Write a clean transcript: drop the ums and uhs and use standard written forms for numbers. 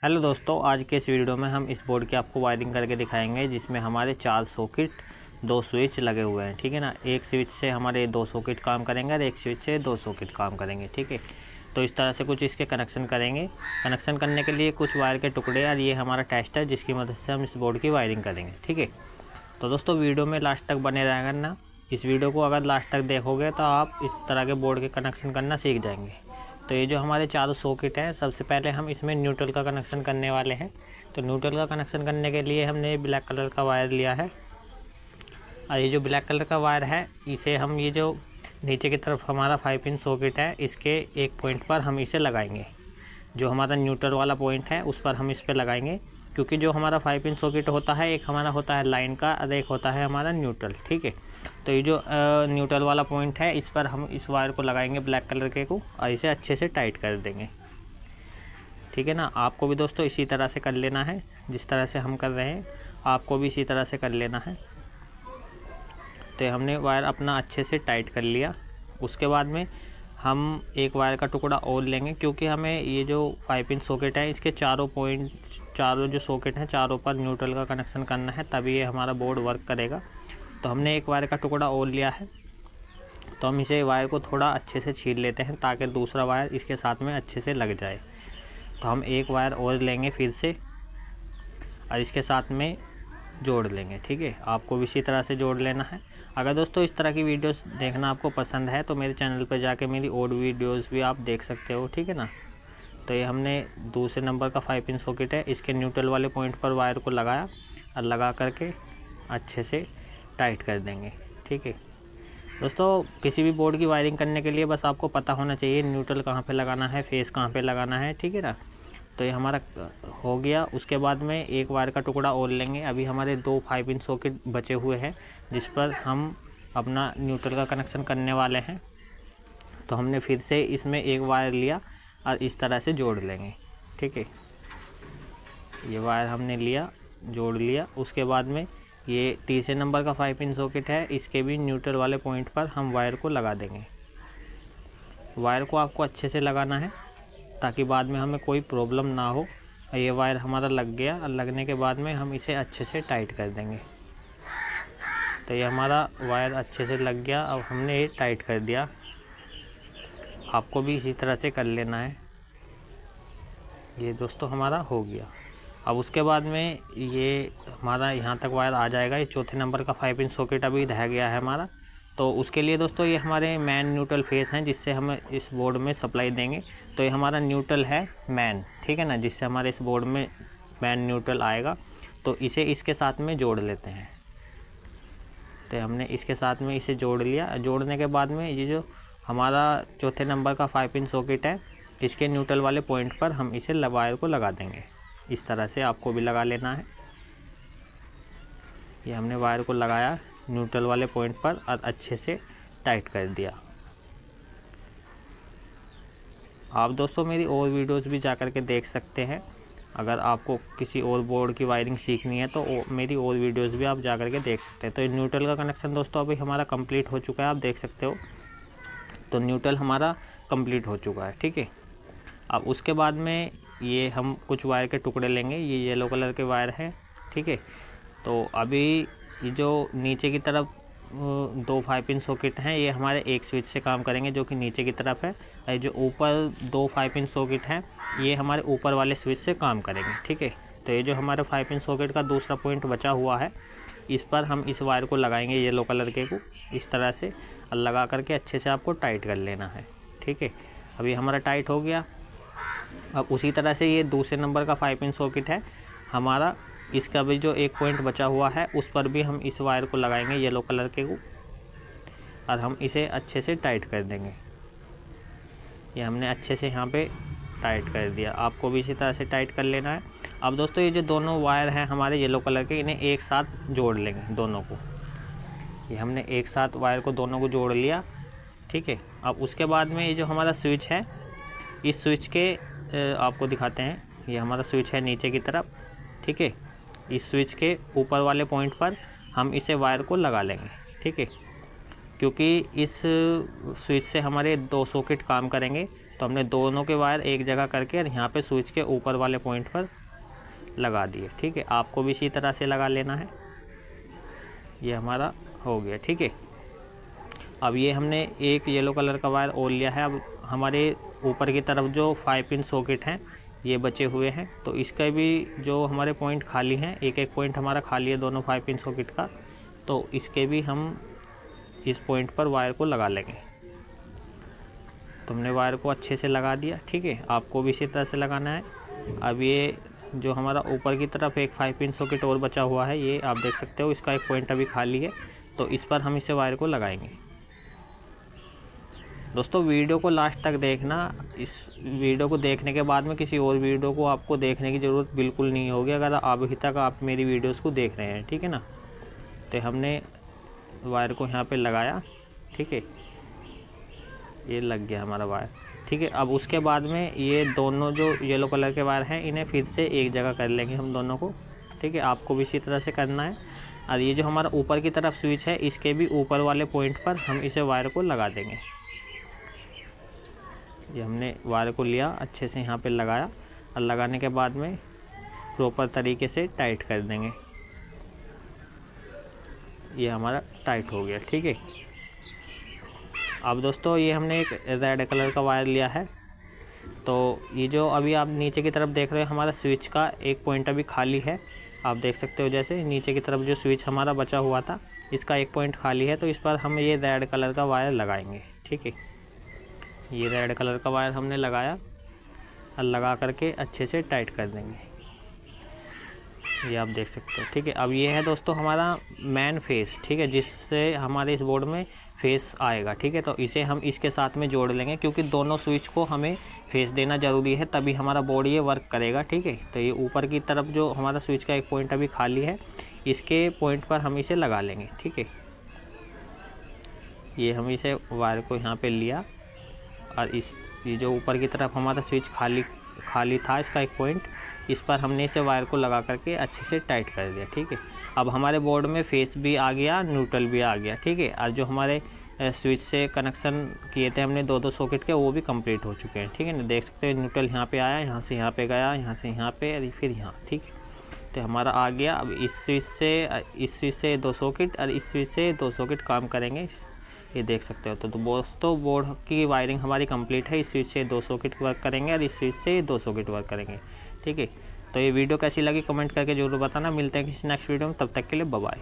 Hello दोस्तों, आज के इस वीडियो में हम इस बोर्ड की आपको वायरिंग करके दिखाएंगे जिसमें हमारे 4 सॉकेट 2 स्विच लगे हुए हैं। ठीक है ना। एक स्विच से हमारे 2 सॉकेट काम करेंगे और एक स्विच से 2 सॉकेट काम करेंगे। ठीक है। तो इस तरह से कुछ इसके कनेक्शन करेंगे। कनेक्शन करने के लिए कुछ वायर के टुकड़े और ये हमारा टेस्ट है जिसकी मदद से हम इस बोर्ड की वायरिंग करेंगे। ठीक है। तो दोस्तों वीडियो में लास्ट तक बने रहेगा ना। इस वीडियो को अगर लास्ट तक देखोगे तो आप इस तरह के बोर्ड के कनेक्शन करना सीख जाएंगे। तो ये जो हमारे 4 सॉकेट हैं, सबसे पहले हम इसमें न्यूट्रल का कनेक्शन करने वाले हैं। तो न्यूट्रल का कनेक्शन करने के लिए हमने ब्लैक कलर का वायर लिया है और ये जो ब्लैक कलर का वायर है इसे हम ये जो नीचे की तरफ हमारा 5 पिन सॉकेट है इसके एक पॉइंट पर हम इसे लगाएंगे। जो हमारा न्यूट्रल वाला पॉइंट है उस पर हम इस पर लगाएंगे, क्योंकि जो हमारा 5 पिन सॉकेट होता है एक हमारा होता है लाइन का और एक होता है हमारा न्यूट्रल। ठीक है। तो ये जो न्यूट्रल वाला पॉइंट है इस पर हम इस वायर को लगाएंगे ब्लैक कलर के को और इसे अच्छे से टाइट कर देंगे। ठीक है ना। आपको भी दोस्तों इसी तरह से कर लेना है, जिस तरह से हम कर रहे हैं आपको भी इसी तरह से कर लेना है। तो हमने वायर अपना अच्छे से टाइट कर लिया। उसके बाद में हम एक वायर का टुकड़ा और लेंगे, क्योंकि हमें ये जो 5 पिन सॉकेट है इसके चारों जो सॉकेट हैं चारों पर न्यूट्रल का कनेक्शन करना है, तभी ये हमारा बोर्ड वर्क करेगा। तो हमने एक वायर का टुकड़ा और लिया है। तो हम इसे वायर को थोड़ा अच्छे से छील लेते हैं ताकि दूसरा वायर इसके साथ में अच्छे से लग जाए। तो हम एक वायर और लेंगे फिर से और इसके साथ में जोड़ लेंगे। ठीक है। आपको भी इसी तरह से जोड़ लेना है। अगर दोस्तों इस तरह की वीडियोस देखना आपको पसंद है तो मेरे चैनल पर जाके मेरी और वीडियोस भी आप देख सकते हो। ठीक है ना। तो ये हमने दूसरे नंबर का 5 पिन सॉकेट है, इसके न्यूट्रल वाले पॉइंट पर वायर को लगाया और लगा करके अच्छे से टाइट कर देंगे। ठीक है दोस्तों, किसी भी बोर्ड की वायरिंग करने के लिए बस आपको पता होना चाहिए न्यूट्रल कहाँ पे लगाना है, फेस कहाँ पे लगाना है। ठीक है ना। तो ये हमारा हो गया। उसके बाद में एक वायर का टुकड़ा और लेंगे। अभी हमारे 2 5 पिन सॉकेट बचे हुए हैं जिस पर हम अपना न्यूट्रल का कनेक्शन करने वाले हैं। तो हमने फिर से इसमें एक वायर लिया और इस तरह से जोड़ लेंगे। ठीक है। ये वायर हमने लिया, जोड़ लिया। उसके बाद में ये तीसरे नंबर का 5 पिन सॉकेट है, इसके भी न्यूट्रल वाले पॉइंट पर हम वायर को लगा देंगे। वायर को आपको अच्छे से लगाना है ताकि बाद में हमें कोई प्रॉब्लम ना हो। ये वायर हमारा लग गया और लगने के बाद में हम इसे अच्छे से टाइट कर देंगे। तो ये हमारा वायर अच्छे से लग गया। अब हमने ये टाइट कर दिया। आपको भी इसी तरह से कर लेना है। ये दोस्तों हमारा हो गया। अब उसके बाद में ये हमारा यहाँ तक वायर आ जाएगा। ये चौथे नंबर का 5 पिन सॉकेट अभी रह गया है हमारा। तो उसके लिए दोस्तों ये हमारे मैन न्यूट्रल फेस हैं जिससे हम इस बोर्ड में सप्लाई देंगे। तो ये हमारा न्यूट्रल है मैन। ठीक है ना, जिससे हमारे इस बोर्ड में मैन न्यूट्रल आएगा। तो इसे इसके साथ में जोड़ लेते हैं। तो हमने इसके साथ में इसे जोड़ लिया। जोड़ने के बाद में ये जो हमारा चौथे नंबर का 5 पिन सॉकेट है इसके न्यूट्रल वाले पॉइंट पर हम इसे वायर को लगा देंगे। इस तरह से आपको भी लगा लेना है। ये हमने वायर को लगाया न्यूट्रल वाले पॉइंट पर और अच्छे से टाइट कर दिया। आप दोस्तों मेरी और वीडियोस भी जा कर के देख सकते हैं। अगर आपको किसी और बोर्ड की वायरिंग सीखनी है तो मेरी और वीडियोस भी आप जा कर के देख सकते हैं। तो न्यूट्रल का कनेक्शन दोस्तों अभी हमारा कंप्लीट हो चुका है, आप देख सकते हो। तो न्यूट्रल हमारा कंप्लीट हो चुका है। ठीक है। अब उसके बाद में ये हम कुछ वायर के टुकड़े लेंगे। ये येलो कलर के वायर हैं। ठीक है। तो अभी ये जो नीचे की तरफ 2 5 पिन सॉकेट हैं ये हमारे एक स्विच से काम करेंगे जो कि नीचे की तरफ है। और जो ऊपर 2 5 पिन सॉकेट हैं ये हमारे ऊपर वाले स्विच से काम करेंगे। ठीक है। तो ये जो हमारे 5 पिन सॉकेट का दूसरा पॉइंट बचा हुआ है इस पर हम इस वायर को लगाएंगे येलो कलर के को इस तरह से और लगा करके अच्छे से आपको टाइट कर लेना है। ठीक है। अभी हमारा टाइट हो गया। अब उसी तरह से ये दूसरे नंबर का 5 पिन सॉकेट है हमारा, इसका भी जो एक पॉइंट बचा हुआ है उस पर भी हम इस वायर को लगाएंगे येलो कलर के को और हम इसे अच्छे से टाइट कर देंगे। ये हमने अच्छे से यहाँ पे टाइट कर दिया। आपको भी इसी तरह से टाइट कर लेना है। अब दोस्तों ये जो दोनों वायर हैं हमारे येलो कलर के इन्हें एक साथ जोड़ लेंगे दोनों को। ये हमने एक साथ वायर को दोनों को जोड़ लिया। ठीक है। अब उसके बाद में ये जो हमारा स्विच है इस स्विच के आपको दिखाते हैं। ये हमारा स्विच है नीचे की तरफ। ठीक है। इस स्विच के ऊपर वाले पॉइंट पर हम इसे वायर को लगा लेंगे। ठीक है। क्योंकि इस स्विच से हमारे 2 सॉकेट काम करेंगे तो हमने दोनों के वायर एक जगह करके और यहाँ पे स्विच के ऊपर वाले पॉइंट पर लगा दिए। ठीक है, आपको भी इसी तरह से लगा लेना है। ये हमारा हो गया। ठीक है, अब ये हमने एक येलो कलर का वायर और लिया है। अब हमारे ऊपर की तरफ जो 5 पिन सॉकेट हैं ये बचे हुए हैं, तो इसका भी जो हमारे पॉइंट खाली हैं, एक एक पॉइंट हमारा खाली है दोनों 5 पिन सॉकेट का, तो इसके भी हम इस पॉइंट पर वायर को लगा लेंगे। तो हमने वायर को अच्छे से लगा दिया। ठीक है, आपको भी इसी तरह से लगाना है। अब ये जो हमारा ऊपर की तरफ एक 5 पिन सॉकेट और बचा हुआ है, ये आप देख सकते हो, इसका एक पॉइंट अभी खाली है, तो इस पर हम इसे वायर को लगाएंगे। दोस्तों वीडियो को लास्ट तक देखना। इस वीडियो को देखने के बाद में किसी और वीडियो को आपको देखने की ज़रूरत बिल्कुल नहीं होगी, अगर अभी तक आप मेरी वीडियोस को देख रहे हैं। ठीक है ना, तो हमने वायर को यहाँ पे लगाया। ठीक है, ये लग गया हमारा वायर। ठीक है, अब उसके बाद में ये दोनों जो येलो कलर के वायर हैं इन्हें फिर से एक जगह कर लेंगे हम दोनों को। ठीक है, आपको भी इसी तरह से करना है। और ये जो हमारा ऊपर की तरफ स्विच है, इसके भी ऊपर वाले पॉइंट पर हम इसे वायर को लगा देंगे। ये हमने वायर को लिया, अच्छे से यहाँ पे लगाया, और लगाने के बाद में प्रॉपर तरीके से टाइट कर देंगे। ये हमारा टाइट हो गया। ठीक है, अब दोस्तों ये हमने एक रेड कलर का वायर लिया है, तो ये जो अभी आप नीचे की तरफ देख रहे हो, हमारा स्विच का एक पॉइंट अभी खाली है। आप देख सकते हो, जैसे नीचे की तरफ जो स्विच हमारा बचा हुआ था, इसका एक पॉइंट खाली है, तो इस पर हम ये रेड कलर का वायर लगाएंगे। ठीक है, ये रेड कलर का वायर हमने लगाया और लगा करके अच्छे से टाइट कर देंगे। ये आप देख सकते हो। ठीक है, अब ये है दोस्तों हमारा मेन फेस। ठीक है, जिससे हमारे इस बोर्ड में फेस आएगा। ठीक है, तो इसे हम इसके साथ में जोड़ लेंगे, क्योंकि दोनों स्विच को हमें फेस देना ज़रूरी है, तभी हमारा बोर्ड ये वर्क करेगा। ठीक है, तो ये ऊपर की तरफ जो हमारा स्विच का एक पॉइंट अभी खाली है, इसके पॉइंट पर हम इसे लगा लेंगे। ठीक है, ये हम इसे वायर को यहाँ पर लिया, और ये जो ऊपर की तरफ हमारा स्विच खाली था, इसका एक पॉइंट, इस पर हमने इसे वायर को लगा करके अच्छे से टाइट कर दिया। ठीक है, अब हमारे बोर्ड में फेस भी आ गया, न्यूट्रल भी आ गया। ठीक है, और जो हमारे स्विच से कनेक्शन किए थे हमने दो सॉकेट के, वो भी कंप्लीट हो चुके हैं। ठीक है ना, देख सकते हो न्यूट्रल यहाँ पे आया, यहाँ से यहाँ पे गया, यहाँ से यहाँ पे, और फिर यहाँ। ठीक है, तो हमारा आ गया। अब इस स्विच से 2 सॉकेट और इस स्विच से 2 सॉकेट काम करेंगे, ये देख सकते हो। तो दोस्तों बोर्ड की वायरिंग हमारी कंप्लीट है। इस स्विच से 2 सॉकेट वर्क करेंगे और इस स्विच से 2 सॉकेट वर्क करेंगे। ठीक है, तो ये वीडियो कैसी लगी कमेंट करके जरूर बताना। मिलते हैं किसी नेक्स्ट वीडियो में, तब तक के लिए बाय बाय।